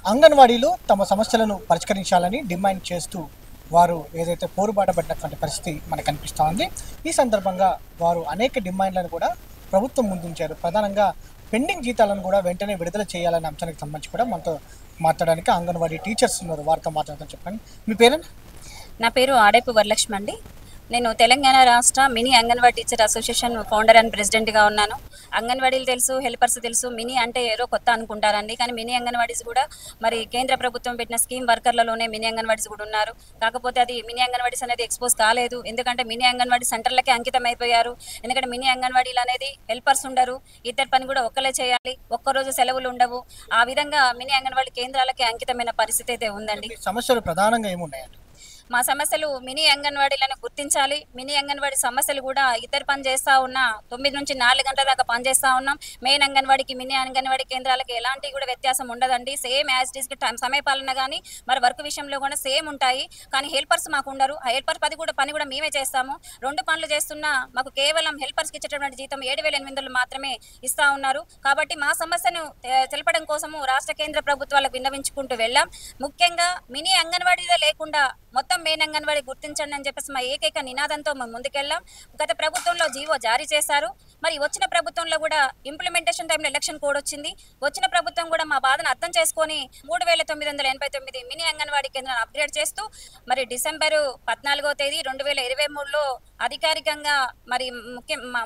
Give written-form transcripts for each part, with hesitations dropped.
అంగన్వాడీలు తమ సమస్యలను పరిష్కరించాలని డిమాండ్ చేస్తూ వారు ఏదైతే పోరుబాట పడినటువంటి పరిస్థితి మనకు కనిపిస్తూ ఉంది. ఈ సందర్భంగా వారు అనేక డిమాండ్లను కూడా ప్రభుత్వం ముందుంచారు. ప్రధానంగా పెండింగ్ జీతాలను కూడా వెంటనే విడుదల చేయాలనే అంశానికి సంబంధించి కూడా మనతో మాట్లాడడానికి అంగన్వాడీ టీచర్స్ ఉన్నారు. వారితో మాట్లాడతాం. చెప్పండి, మీ పేరేంటి? నా పేరు ఆడేపు వరలక్ష్మి అండి. నేను తెలంగాణ రాష్ట్ర mini anganwadi teacher association founder and ప్రెసిడెంట్గా ఉన్నాను. అంగన్వాడీలు తెలుసు, హెల్పర్స్ తెలుసు. మినీ అంటే ఏదో కొత్త అనుకుంటారండి, కానీ మినీ అంగన్వాడీస్ కూడా మరి కేంద్ర ప్రభుత్వం పెట్టిన స్కీమ్ వర్కర్లలోనే మినీ అంగన్వాడీస్ కూడా ఉన్నారు. కాకపోతే అది మినీ అంగన్వాడీస్ అనేది ఎక్స్పోజ్ కాలేదు, ఎందుకంటే మినీ అంగన్వాడీ సెంటర్లకే అంకితం అయిపోయారు. ఎందుకంటే మినీ అంగన్వాడీలు అనేది హెల్పర్స్ ఉండరు, ఇద్దరు పని కూడా ఒక్కలే చేయాలి, ఒక్కరోజు సెలవులు ఉండవు. ఆ విధంగా మినీ అంగన్వాడీ కేంద్రాలకే అంకితమైన పరిస్థితి అయితే ఉందండి. సమస్యలు ప్రధానంగా ఏమున్నాయండి? మా సమస్యలు మినీ అంగన్వాడీలను గుర్తించాలి. మినీ అంగన్వాడీ సమస్యలు కూడా ఇద్దరు పని చేస్తూ ఉన్నా 9 నుంచి 4 గంటల దాకా పనిచేస్తూ ఉన్నాం. మెయిన్ అంగన్వాడీకి మినీ అంగన్వాడీ కేంద్రాలకి ఎలాంటి కూడా వ్యత్యాసం ఉండదండి. సేమ్ యాజ్ ఇట్ ఈస్కి సమయపాలన కానీ మరి వర్క్ విషయంలో కూడా సేమ్ ఉంటాయి. కానీ హెల్పర్స్ మాకు ఉండరు. ఆ హెల్పర్ పని కూడా మేమే చేస్తాము. 2 పనులు చేస్తున్నా మాకు కేవలం హెల్పర్స్కి ఇచ్చేటటువంటి జీతం 7,800 మాత్రమే ఇస్తూ ఉన్నారు. కాబట్టి మా సమస్యను తెలపడం కోసము రాష్ట్ర కేంద్ర ప్రభుత్వాలకు విన్నవించుకుంటూ వెళ్ళాం. ముఖ్యంగా మినీ అంగన్వాడీలో లేకుండా మొత్తం మెయిన్ అంగన్వాడీ గుర్తించండి అని చెప్పేసి మా ఏకైక నినాదంతో మేము ముందుకెళ్ళాం. గత ప్రభుత్వంలో జీవో జారీ చేశారు. మరి వచ్చిన ప్రభుత్వంలో కూడా ఇంప్లిమెంటేషన్ టైంలో ఎలక్షన్ కోడ్ వచ్చింది. వచ్చిన ప్రభుత్వం కూడా మా బాధను అర్థం చేసుకొని 3,989 మినీ అంగన్వాడీ కేంద్రాన్ని అప్గ్రేడ్ చేస్తూ మరి డిసెంబరు 14వ తేదీ 2023లో అధికారికంగా మరి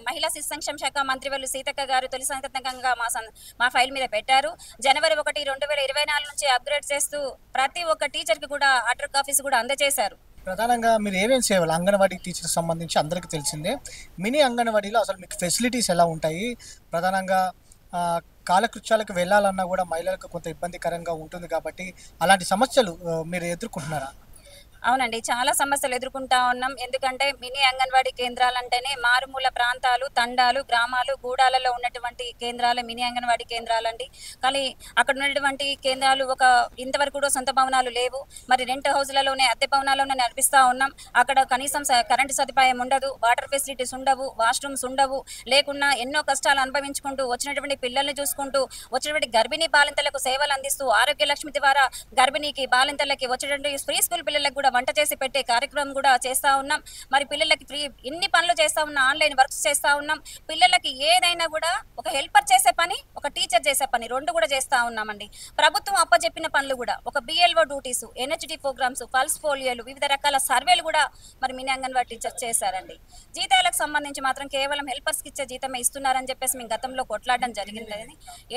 మహిళా శిశు సంక్షేమ శాఖ మంత్రివర్యులు సీతక్క గారు తొలి సంతకంగా మా ఫైల్ మీద పెట్టారు. జనవరి 1, 2024 నుంచి అప్గ్రేడ్ చేస్తూ ప్రతి ఒక్క టీచర్కి కూడా ఆర్డర్ కాపీస్ కూడా అందజేశారు. ప్రధానంగా మీరు ఏమేమి సేవలు అంగన్వాడీ టీచర్ సంబంధించి అందరికీ తెలిసిందే. మినీ అంగన్వాడీలో అసలు మీకు ఫెసిలిటీస్ ఎలా ఉంటాయి? ప్రధానంగా కాలకృత్యాలకు వెళ్ళాలన్నా కూడా మహిళలకు కొంత ఇబ్బందికరంగా ఉంటుంది కాబట్టి అలాంటి సమస్యలు మీరు ఎదుర్కొంటున్నారా? అవునండి, చాలా సమస్యలు ఎదుర్కొంటా ఉన్నాం. ఎందుకంటే మినీ అంగన్వాడీ కేంద్రాలంటేనే మారుమూల ప్రాంతాలు, తండాలు, గ్రామాలు, గూడాలలో ఉన్నటువంటి కేంద్రాలు మినీ అంగన్వాడీ కేంద్రాలండి. కానీ అక్కడ ఉన్నటువంటి కేంద్రాలు ఇంతవరకు కూడా సొంత భవనాలు లేవు. మరి రెంట్ హౌస్లలోనే, అద్దె భవనాల్లోనే నడిపిస్తూ ఉన్నాం. అక్కడ కనీసం కరెంటు సదుపాయం ఉండదు, వాటర్ ఫెసిలిటీస్ ఉండవు, వాష్రూమ్స్ ఉండవు. లేకున్నా ఎన్నో కష్టాలు అనుభవించుకుంటూ వచ్చినటువంటి పిల్లల్ని చూసుకుంటూ వచ్చినటువంటి గర్భిణీ బాలింతలకు సేవలు అందిస్తూ ఆరోగ్య లక్ష్మి ద్వారా గర్భిణీకి బాలింతలకి వచ్చేటువంటి ఫ్రీ స్కూల్ పిల్లలకు కూడా వంట చేసి పెట్టే కార్యక్రమం కూడా చేస్తూ ఉన్నాం. మరి పిల్లలకి ఫ్రీ ఇన్ని పనులు చేస్తూ ఉన్నాం, ఆన్లైన్ వర్క్స్ చేస్తూ ఉన్నాం. పిల్లలకి ఏదైనా కూడా ఒక హెల్పర్ చేసే పని, ఒక టీచర్ చేసే పని 2 కూడా చేస్తూ ఉన్నామండి. ప్రభుత్వం అప్పచెప్పిన పనులు కూడా ఒక BLO duties, NHD programmes, pulse పోలియోలు, వివిధ రకాల సర్వేలు కూడా మరి మినీ అంగన్వాడీ టీచర్ చేశారండి. జీతాలకు సంబంధించి మాత్రం కేవలం హెల్పర్స్కి ఇచ్చే జీతమే ఇస్తున్నారని చెప్పేసి మేము గతంలో కొట్లాడడం జరిగింది.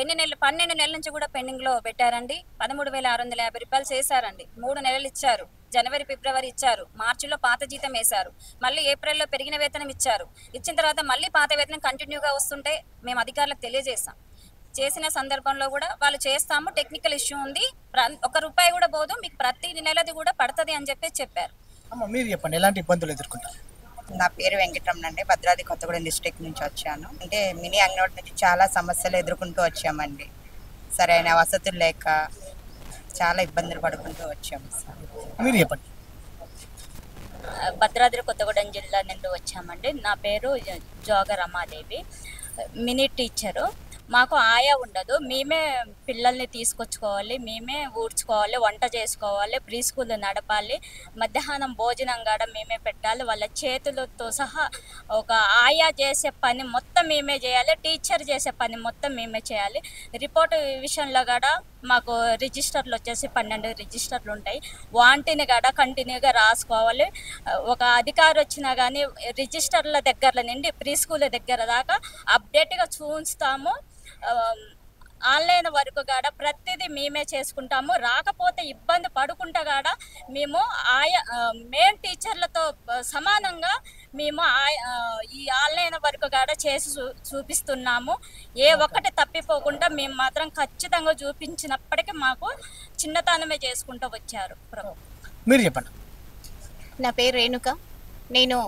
ఎన్ని నెలలు 12 నెలల నుంచి కూడా పెండింగ్లో పెట్టారండి. 13,650 రూపాయలు చేశారండి. 3 నెలలు ఇచ్చారు. జనవరి, ఫిబ్రవరి ఇచ్చారు. మార్చిలో పాత జీతం వేశారు. మళ్ళీ ఏప్రిల్లో పెరిగిన వేతనం ఇచ్చారు. ఇచ్చిన తర్వాత మళ్ళీ పాత వేతనం కంటిన్యూగా వస్తుంటే మేము అధికారులకు తెలియజేస్తాం. చేసిన సందర్భంలో కూడా వాళ్ళు చేస్తాము, టెక్నికల్ ఇష్యూ ఉంది, 1 రూపాయి కూడా పోదు, మీకు ప్రతి నెలది కూడా పడుతుంది అని చెప్పారు. మీరు చెప్పండి, ఎలాంటి ఇబ్బందులు ఎదుర్కొంటారు? నా పేరు వెంకటరమణ అండి. భద్రాద్రి కొత్తగూడెం డిస్ట్రిక్ట్ నుంచి వచ్చాను. అంటే మినీ అంగన్వాడీ నుంచి చాలా సమస్యలు ఎదుర్కొంటూ వచ్చామండి. సరైన వసతులు లేక చాలా ఇబ్బందులు పడుకుంటూ వచ్చాము. మీరు చెప్పండి. భద్రాద్రి కొత్తగూడెం జిల్లా నుండి వచ్చామండి. నా పేరు జోగ రమాదేవి, మినీ టీచరు. మాకు ఆయా ఉండదు, మేమే పిల్లల్ని తీసుకొచ్చుకోవాలి, మేమే ఊడ్చుకోవాలి, వంట చేసుకోవాలి, ప్రీ స్కూల్ నడపాలి, మధ్యాహ్నం భోజనం కూడా మేమే పెట్టాలి. వాళ్ళ చేతులతో సహా ఒక ఆయా చేసే పని మొత్తం మేమే చేయాలి, టీచర్ చేసే పని మొత్తం మేమే చేయాలి. రిపోర్ట్ విషయంలో కూడా మాకు రిజిస్టర్లు వచ్చేసి 12 రిజిస్టర్లు ఉంటాయి. వాటిని కూడా కంటిన్యూగా రాసుకోవాలి. ఒక అధికారి వచ్చినా కానీ రిజిస్టర్ల దగ్గర నుండి ప్రీ స్కూల్ దగ్గర దాకా అప్డేట్గా చూస్తాము. ఆన్లైన్ వరకు కూడా ప్రతిదీ మేమే చేసుకుంటాము. రాకపోతే ఇబ్బంది పడుకుంటా కూడా మేము మెయిన్ టీచర్లతో సమానంగా మేము ఈ ఆన్లైన్ వరకు కూడా చేసి చూపిస్తున్నాము. ఏ ఒక్కటి తప్పిపోకుండా మేము మాత్రం ఖచ్చితంగా చూపించినప్పటికీ మాకు చిన్నతనమే చేసుకుంటూ వచ్చారు. మీరు చెప్పండి. నా పేరు రేణుక, నేను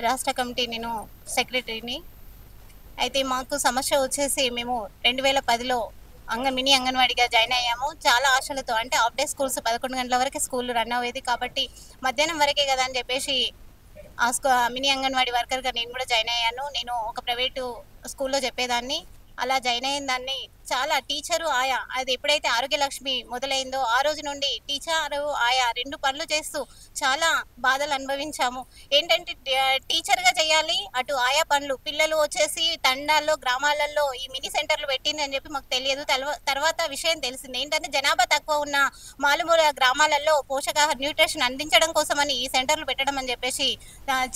రాష్ట్ర కమిటీ సెక్రటరీని. అయితే మాకు సమస్య వచ్చేసి మేము 2010లో మినీ అంగన్వాడీగా జాయిన్ అయ్యాము. చాలా ఆశలతో, అంటే హాఫ్ డే స్కూల్స్ 11 గంటల వరకు స్కూల్ రన్ అయ్యేది కాబట్టి మధ్యాహ్నం వరకే కదా అని చెప్పేసి మినీ అంగన్వాడీ వర్కర్గా నేను కూడా జాయిన్ అయ్యాను. నేను ఒక ప్రైవేటు స్కూల్లో చెప్పేదాన్ని. అలా జాయిన్ అయిన దాన్ని చాలా టీచరు ఆయా అది ఎప్పుడైతే ఆరోగ్యలక్ష్మి మొదలైందో ఆ రోజు నుండి టీచరు ఆయా 2 పనులు చేస్తూ చాలా బాధలు అనుభవించాము. ఏంటంటే టీచర్గా చేయాలి, అటు ఆయా పనులు. పిల్లలు వచ్చేసి తండాల్లో గ్రామాలలో ఈ మినీ సెంటర్లు పెట్టింది అని చెప్పి మాకు తెలియదు. తర్వాత విషయం తెలిసింది ఏంటంటే జనాభా తక్కువ ఉన్న మారుమూల గ్రామాలలో పోషకాహార న్యూట్రిషన్ అందించడం కోసమని ఈ సెంటర్లు పెట్టడం అని చెప్పేసి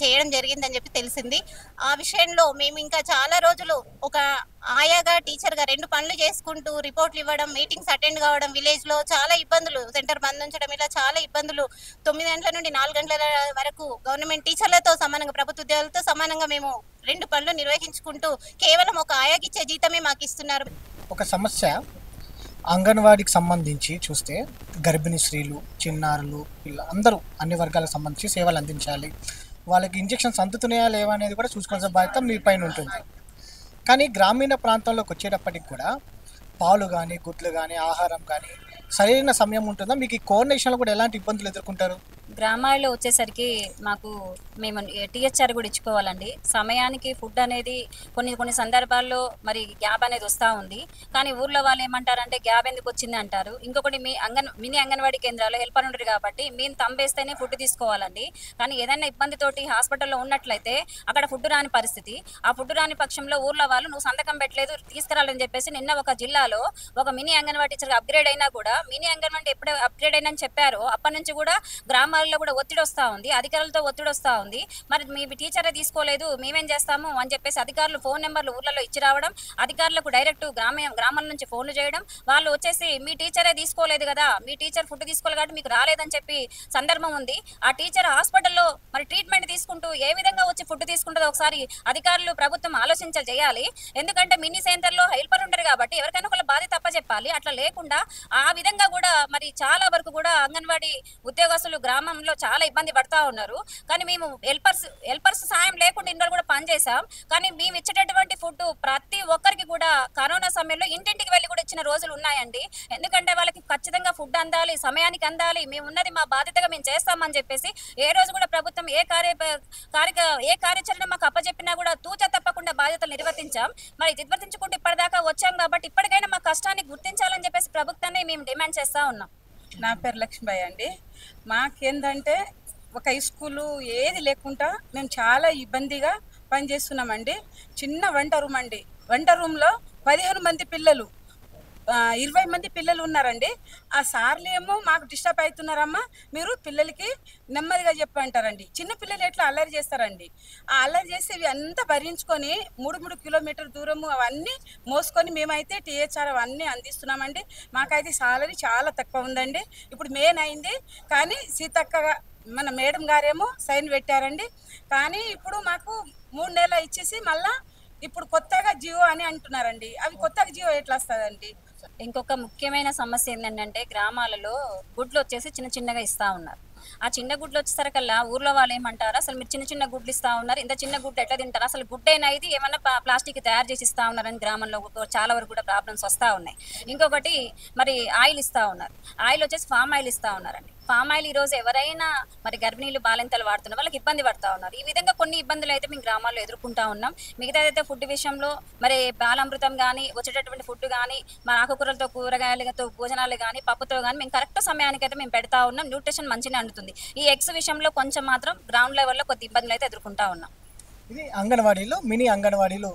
చేయడం జరిగిందని చెప్పి తెలిసింది. ఆ విషయంలో మేము ఇంకా చాలా రోజులు ఒక ఆయాగా టీచర్గా 2 పనులు చేసుకుంటూ రిపోర్ట్లు ఇవ్వడం, మీటింగ్స్ అటెండ్ కావడం, విలేజ్లో చాలా ఇబ్బందులు, సెంటర్ బంద్ ఉంచడం, ఇలా చాలా ఇబ్బందులు. 9 గంటల నుండి 4 గంటల వరకు గవర్నమెంట్ టీచర్లతో సమానంగా, ప్రభుత్వ ఉద్యోగులతో సమానంగా మేము 2 పనులు నిర్వహించుకుంటూ కేవలం ఒక ఆయాకిచ్చే జీతమే మాకు ఇస్తున్నారు. ఒక సమస్య అంగన్వాడీకి సంబంధించి చూస్తే గర్భిణీ స్త్రీలు, చిన్నారులు, పిల్ల అందరూ అన్ని వర్గాలకు సంబంధించి సేవలు అందించాలి. వాళ్ళకి ఇంజెక్షన్స్ అందుతున్నాయా లేవా అనేది కూడా చూసుకోవాల్సిన బాధ్యత మీ పైన ఉంటుంది. కానీ గ్రామీణ ప్రాంతంలోకి వచ్చేటప్పటికి కూడా పాలు కానీ, గుడ్లు కానీ, ఆహారం కానీ సరైన సమయం ఉంటుందా? మీకు ఈ కోఆర్డినేషన్లో కూడా ఎలాంటి ఇబ్బందులు ఎదుర్కొంటారు? గ్రామాల్లో వచ్చేసరికి మేము టీహెచ్ఆర్ కూడా ఇచ్చుకోవాలండి. సమయానికి ఫుడ్ అనేది కొన్ని సందర్భాల్లో మరి గ్యాప్ అనేది వస్తూ ఉంది. కానీ ఊర్లో వాళ్ళు ఏమంటారంటే గ్యాప్ ఎందుకు వచ్చింది అంటారు. ఇంకొకటి మినీ అంగన్వాడీ కేంద్రాలు హెల్పర్ ఉండరు కాబట్టి మేము తంబేస్తేనే ఫుడ్ తీసుకోవాలండి. కానీ ఏదైనా ఇబ్బందితోటి హాస్పిటల్లో ఉన్నట్లయితే అక్కడ ఫుడ్ రాని పరిస్థితి. ఆ ఫుడ్ రాని పక్షంలో ఊర్లో వాళ్ళు నువ్వు సంతకం పెట్టలేదు తీసుకురాలని చెప్పేసి నిన్న ఒక జిల్లాలో ఒక మినీ అంగన్వాడీ టీచర్ అప్గ్రేడ్ అయినా కూడా మినీ అంగన్వాడీ ఎప్పుడే అప్గ్రేడ్ అయినా చెప్పారో అప్పటి నుంచి కూడా గ్రామాల్లో కూడా ఒత్తిడి వస్తూ ఉంది, అధికారులతో ఒత్తిడి వస్తూ ఉంది. మరి మీ టీచరే తీసుకోలేదు మేమేం చేస్తాము అని చెప్పేసి అధికారులు ఫోన్ నెంబర్లు ఊర్లలో ఇచ్చి రావడం, అధికారులకు డైరెక్ట్ గ్రామాల నుంచి ఫోన్లు చేయడం, వాళ్ళు వచ్చేసి మీ టీచరే తీసుకోలేదు కదా, మీ టీచర్ ఫుడ్ తీసుకోలేదు కాబట్టి మీకు రాలేదని చెప్పి సందర్భం ఉంది. ఆ టీచర్ హాస్పిటల్లో మరి ట్రీట్మెంట్ తీసుకుంటూ ఏ విధంగా వచ్చి ఫుడ్ తీసుకుంటుందో ఒకసారి అధికారులు ప్రభుత్వం చేయాలి. ఎందుకంటే మినీ సెంటర్లో హెల్పర్ ఉండరు కాబట్టి ఎవరికైనా ఒకళ్ళ బాధ్యత తప్ప చెప్పాలి. అట్లా లేకుండా ఆ విధంగా కూడా మరి చాలా వరకు కూడా అంగన్వాడీ ఉద్యోగస్తులు గ్రామంలో చాలా ఇబ్బంది పడతా ఉన్నారు. కానీ మేము హెల్పర్స్ సాయం లేకుండా ఇన్ని కూడా పనిచేసాం. కానీ మేము ఇచ్చేటటువంటి ఫుడ్ ప్రతి ఒక్కరికి కూడా కరోనా సమయంలో ఇంటింటికి వెళ్ళి కూడా ఇచ్చిన రోజులు ఉన్నాయండి. ఎందుకంటే వాళ్ళకి ఖచ్చితంగా ఫుడ్ అందాలి, సమయానికి అందాలి, మేము ఉన్నది మా బాధ్యతగా మేము చేస్తామని చెప్పేసి ఏ రోజు కూడా ప్రభుత్వం ఏ కార్యాచరణ మాకు అప్పచెప్పినా కూడా తూచ తప్పకుండా బాధ్యతలు నిర్వర్తించాం. మరి నిర్వర్తించుకుంటూ ఇప్పటిదాకా వచ్చాం కాబట్టి ఇప్పటికైనా మా కష్టాన్ని గుర్తించాలని చెప్పేసి ప్రభుత్వాన్ని మేము డిమాండ్ చేస్తా ఉన్నాం. నా పేరు లక్ష్మీబాయి అండి. మాకేందంటే ఒక స్కూలు ఏది లేకుండా మేము చాలా ఇబ్బందిగా పనిచేస్తున్నామండి. చిన్న వంట రూమ్ అండి. వంట రూమ్లో 15 మంది పిల్లలు, 20 మంది పిల్లలు ఉన్నారండి. ఆ సార్లు ఏమో మాకు డిస్టర్బ్ అవుతున్నారమ్మా, మీరు పిల్లలకి నెమ్మదిగా చెప్పంటారండి. చిన్న పిల్లలు ఎట్లా అల్లరి చేస్తారండి. ఆ అల్లరి చేసి ఇవి అంతా భరించుకొని 3 కిలోమీటర్ దూరము అవన్నీ మోసుకొని మేమైతే టీహెచ్ఆర్ అవన్నీ అందిస్తున్నామండి. మాకైతే సాలరీ చాలా తక్కువ ఉందండి. ఇప్పుడు మెయిన్ అయింది కానీ సీతక్కగా మన మేడం గారేమో సైన్ పెట్టారండి. కానీ ఇప్పుడు మాకు 3 నెలలు ఇచ్చేసి మళ్ళా ఇప్పుడు కొత్తగా జియో అని అంటున్నారండి. అవి కొత్తగా జియో ఎట్లా వస్తుందండి? ఇంకొక ముఖ్యమైన సమస్య ఏంటంటే గ్రామాలలో గుడ్లు వచ్చేసి చిన్నగా ఇస్తా ఉన్నారు. ఆ చిన్న గుడ్లు వచ్చేసరికల్లా ఊర్లో వాళ్ళు ఏమంటారు, అసలు మీరు చిన్న గుడ్లు ఇస్తా ఉన్నారు, ఇంత చిన్న గుడ్లు ఎట్లా తింటారు, అసలు గుడ్డైనా ఇది ఏమన్నా ప్లాస్టిక్ తయారు చేసి ఇస్తా ఉన్నారని గ్రామంలో చాలా వరకు కూడా ప్రాబ్లమ్స్ వస్తూ ఉన్నాయి. ఇంకొకటి మరి ఆయిల్ ఇస్తా ఉన్నారు. ఆయిల్ వచ్చేసి ఫామ్ ఆయిల్ ఇస్తా ఉన్నారండి. ఫామ్ ఆయిల్ ఈరోజు ఎవరైనా మరి గర్భిణీలు బాలింతలు వాడుతున్న వాళ్ళకి ఇబ్బంది పడుతూ ఉన్నారు. ఈ విధంగా కొన్ని ఇబ్బందులు అయితే మేము గ్రామాల్లో ఎదుర్కొంటా ఉన్నాం. మిగతాదైతే ఫుడ్ విషయంలో మరి బాలామృతం కానీ వచ్చేటటువంటి ఫుడ్ కానీ మా ఆకుకూరలతో కూరగాయలతో భోజనాలు కానీ పప్పుతో కానీ మేము కరెక్ట్ సమయానికి అయితే మేము పెడతా ఉన్నాం. న్యూట్రిషన్ మంచిగా అందుతుంది. ఈ ఎగ్స్ విషయంలో కొంచెం మాత్రం గ్రౌండ్ లెవెల్లో కొద్ది ఇబ్బందులు అయితే ఎదుర్కొంటా ఉన్నాం. ఇది అంగన్వాడీలో మినీ అంగన్వాడీలు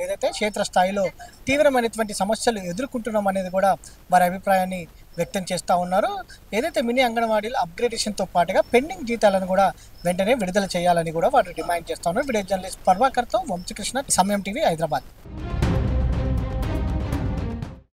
ఏదైతే క్షేత్రస్థాయిలో తీవ్రమైనటువంటి సమస్యలు ఎదుర్కొంటున్నాం అనేది కూడా వారి అభిప్రాయాన్ని వ్యక్తం చేస్తూ ఉన్నారు. ఏదైతే మినీ అంగన్వాడీలు అప్గ్రేడేషన్తో పాటుగా పెండింగ్ జీతాలను కూడా వెంటనే విడుదల చేయాలని కూడా వారు డిమాండ్ చేస్తూ ఉన్నారు. వీడియో జర్నలిస్ట్ ప్రభాకర్తో వంశీకృష్ణ, సమయం టీవీ, హైదరాబాద్.